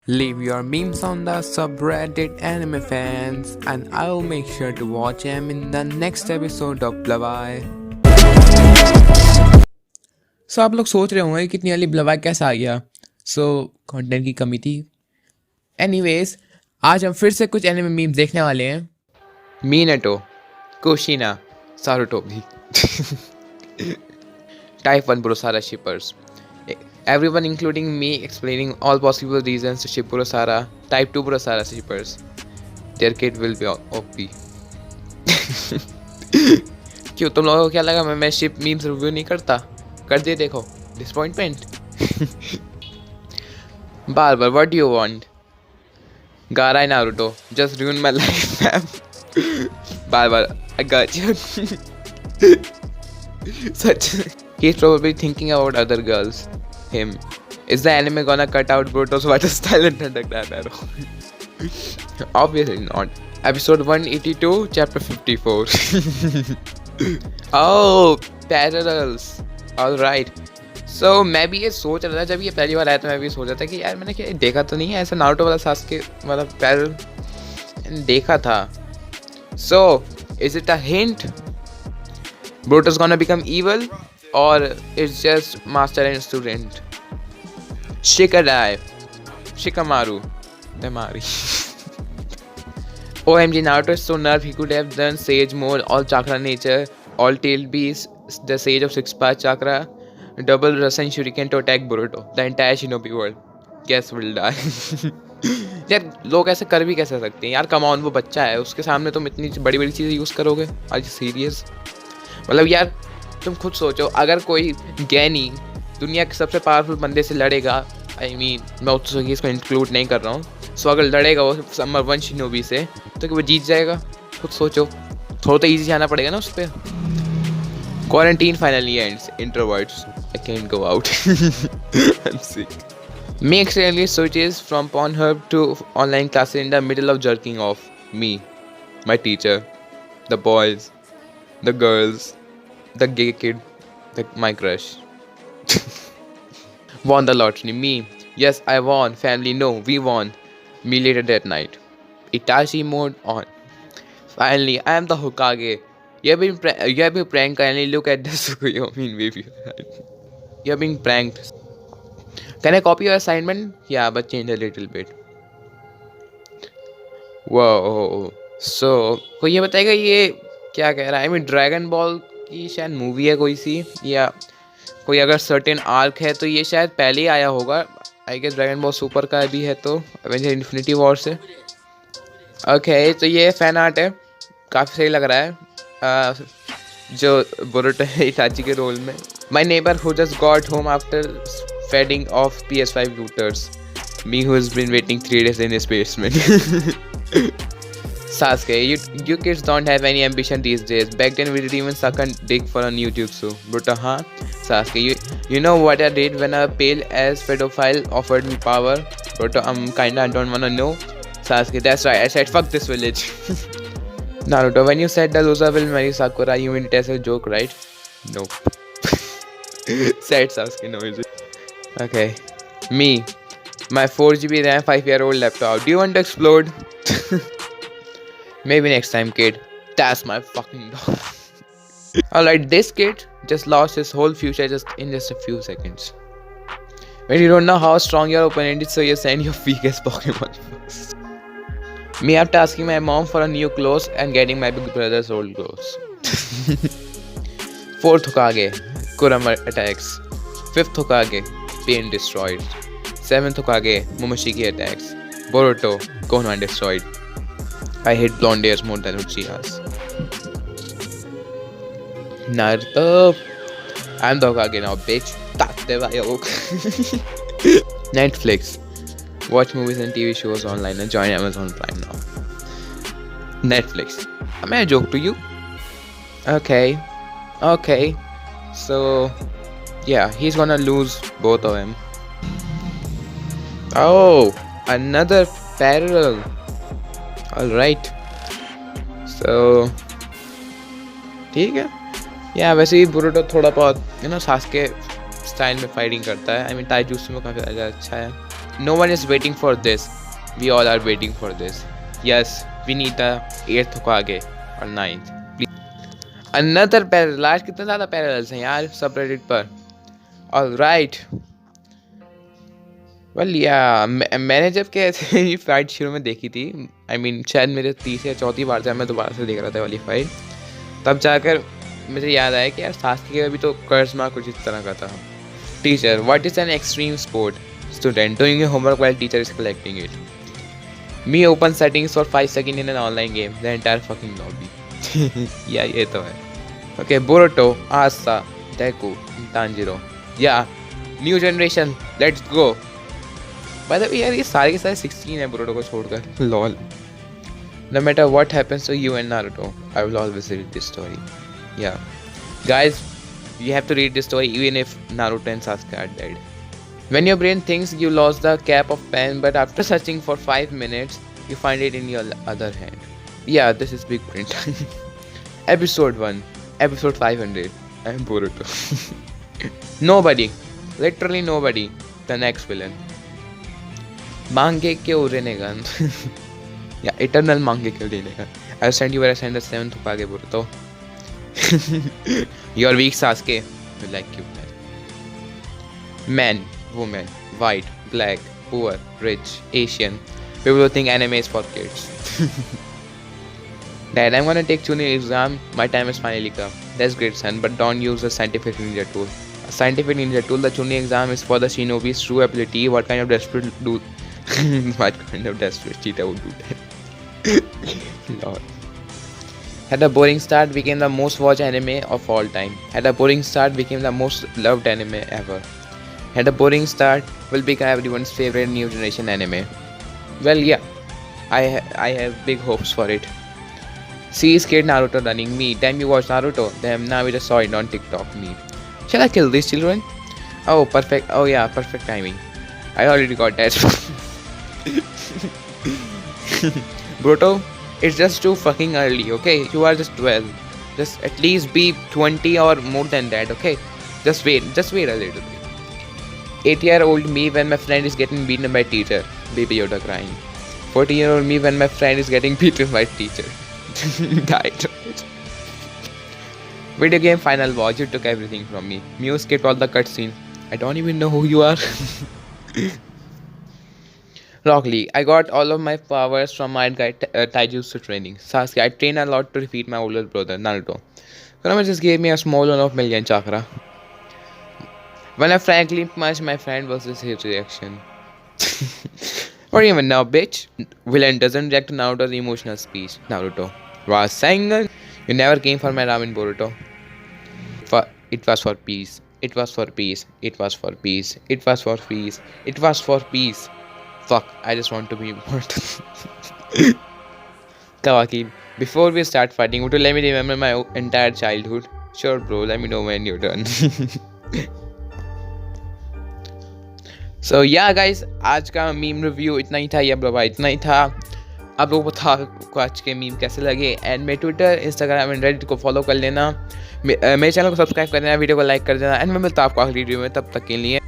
Leave your memes on the subreddit anime fans, and I'll make sure to watch them in the next episode of Blavai. आप लोग सोच रहे होंगे कितनी वाली ब्लवाई कैसा आ गया। कंटेंट की कमी थी। एनीवेज, आज हम फिर से कुछ एनिमे मीम्स देखने वाले हैं। मीनाटो, कुशिना, सारुटोबी, type 1 Burosara shippers. Everyone including me explaining all possible reasons to ship Burosara. Type 2 Burosara shippers. Their kid will be OP. क्यों तुम लोगों को क्या लगा मैं शिप मीम्स रिव्यू नहीं करता? कर दिए देखो, डिसअपॉइंटमेंट। बार what do you want? Gaara Naruto just ruin my life ma'am. बार I got you। Such he's probably thinking about other girls. Him. Is the anime gonna cut out Boruto's water style and Underground Arrow? Obviously not. Episode 182, chapter 54. Oh, parallels. Alright. So मैं भी ये सोच रहा था, जब ये पहली बार आया तो मैं भी सोच रहा था कि यार मैंने क्या देखा तो नहीं है ऐसा नारुतो वाला सास्के वाला पैरल देखा था। So, is it a hint? Boruto's gonna become evil, or it's just master and student? Shikadai, Shikamaru, Temari. OMG, Naruto is so nerve. He could have done Sage Mode, all chakra nature, all tail beast, the Sage of 6 path chakra, double Rasen Shuriken to attack Boruto. The entire Shinobi world. Guess will die. यार लोग ऐसे कर भी कैसे सकते हैं यार? Come on, वो बच्चा है, उसके सामने तुम इतनी बड़ी बड़ी चीज़ें यूज़ करोगे? Are you serious? मतलब यार तुम खुद सोचो, अगर कोई ज्ञानी दुनिया के सबसे पावरफुल बंदे से लड़ेगा, आई मीन मैं उसको इंक्लूड नहीं कर रहा हूँ, सो अगर लड़ेगा वो नंबर 1 शिनोबी से, तो कि वो जीत जाएगा? खुद सोचो, थोड़ा तो ईजी जाना पड़ेगा ना उस पर। Quarantine finally ends, introverts, I can't go out, I am sick. Me accidentally switches from Pornhub to online classes in the middle of jerking off. Me, my teacher, the boys, the girls, the gay kid, my crush. Won the lottery. Me. Yes, I won. Family, no, we won. Me later that night. Itachi mode on. Finally, I am the Hokage. You have been pranked. Kindly look at this. I mean, baby. You're being pranked. Can I copy your assignment? Yeah, but change a little bit. Whoa. So, कोई ये बताएगा ये क्या कह रहा है? I mean, dragon ball की शायद मूवी है कोई सी, या कोई अगर सर्टेन आर्क है तो ये शायद पहले ही आया होगा। I guess Dragon Ball Super का भी है तो एवेंजर इन्फिनिटी वॉर से। ओके, तो ये फैन आर्ट है, काफ़ी सही लग रहा है। जो बोरुटो है इटाची के रोल में। My neighbour who just got home after feeding off PS5 looters. Me who has been waiting 3 days in his basement. Sasuke, you kids don't have any ambition these days. Back then we didn't even suck a dick for a new jutsu. But Sasuke, you know what I did when a pale ass pedophile offered me power? But I don't wanna know. Sasuke, that's right, I said fuck this village. Naruto, when you said the loser will marry Sakura, you meant it as a joke, right? Nope. Said Sasuke, no, is it? Okay, me, my 4GB RAM 5-year-old laptop. Do you want to explode? Maybe next time, kid. That's my fucking dog. Alright, this kid just lost his whole future in just a few seconds. When you don't know how strong your opponent is, so you send your weakest Pokemon first. Me after asking my mom for a new clothes and getting my big brother's old clothes. 4th Hokage, Kurama attacks. 5th Hokage, Pain destroyed. 7th Hokage, Momoshiki attacks. Boruto, Konoha destroyed. I hate blonde hairs more than Uchihas. Naruto, I'm the Hokage now, bitch. Netflix, watch movies and TV shows online and join Amazon Prime now. Netflix, may I joke to you? Okay. So, yeah, he's gonna lose both of them. Oh, another parallel. Alright. So, ठीक है। या वैसे ही Boruto थोड़ा बहुत Sasuke style में fighting करता है। I mean ताइजूत्सु में काफ़ी ज़्यादा अच्छा है। No one is waiting for this. We all are waiting for this. Yes, we need the 8th Hokage or 9th. Please. Another parallel. आज कितने ज़्यादा parallels हैं यार subreddit पर. All right. Well yeah, मैंने जब कैसे ये फाइट शुरू में देखी थी, I mean शायद मेरे 3 या 4 बार जब मैं दोबारा से देख रहा था वाली फाइट, तब जाकर मुझे याद आया कि यार सास्के का भी तो कर्ज़मा कुछ इस तरह का था. Teacher, what is an extreme sport? Student, doing your homework while teacher is collecting it. Me open settings for 5 seconds in an online game, the entire fucking lobby. Yeah, ये तो है. Okay, Boruto, Asa, Deku, Tanjiro. Yeah, new generation, let's go. By the way, यार ये सारे के सारे 16 है Boruto को छोड़कर. Lol. No matter what happens to you and Naruto, I will always read this story. Yeah, guys, you have to read this story even if Naruto and Sasuke are dead. When your brain thinks you lost the cap of pen, but after searching for 5 minutes, you find it in your other hand. Yeah, this is big print. Episode 1, episode 500. I am Boruto. Nobody, literally nobody, the next villain. Mangekyo Rinnegan. Yeah, eternal Mangekyo Rinnegan. I'll send you where I send the 7th Hokage Boruto. You're weak, Sasuke. You like cuteness. Man, woman, white, black, poor, rich, Asian. People who think anime is for kids. Dad, I'm gonna take Chunin exam. My time has finally come. That's great, son, but don't use a scientific ninja tool. A scientific ninja tool, the Chunin exam is for the shinobi's true ability. What kind of desperate do? What kind of desperate cheater would do that? Lord. Had a boring start, became the most watched anime of all time. Had a boring start, became the most loved anime ever. Had a boring start, will become everyone's favorite new generation anime. Well, yeah, I have big hopes for it. See his kid Naruto running. Me, damn, you watch Naruto? Damn, now we just saw it on TikTok. Me. Shall I kill these children? Oh, perfect. Oh yeah, perfect timing. I already got that. Boruto, it's just too fucking early, okay? You are just 12. Just at least be 20 or more than that, okay? Just wait a little bit. 8-year-old me when my friend is getting beaten by teacher. Baby Yoda crying. 14-year-old me when my friend is getting beaten by teacher. Died. Video game final boss, you took everything from me. Mew skipped all the cutscene. I don't even know who you are. Rock Lee, I got all of my powers from my guy Taijutsu training. Sasuke, I trained a lot to defeat my older brother, Naruto. Kurama just gave me a small one of million chakra. When I frankly punched my friend was his reaction. What do you even know, bitch? Villain doesn't react to Naruto's emotional speech. Naruto. Rasengan, you never came for my ramen, Boruto. It was for peace. It was for peace. It was for peace. It was for peace. It was for peace. Fuck, I just want to be immortal. Kawaki, before we start fighting, would you let me remember my entire childhood? Sure, bro, let me know when you're done. So yeah guys, आज का meme review इतना ही था. या bro भाई इतना ही था. आप लोगों को बता आपको आज के मीम कैसे लगे. एंड मेरे ट्विटर, इंस्टाग्राम एंड रेडिट को फॉलो कर लेना. मेरे चैनल को सब्सक्राइब कर देना, वीडियो को लाइक कर देना. एंड मैं मिलता हूँ आपको अगली वीडियो में. तब तक के लिए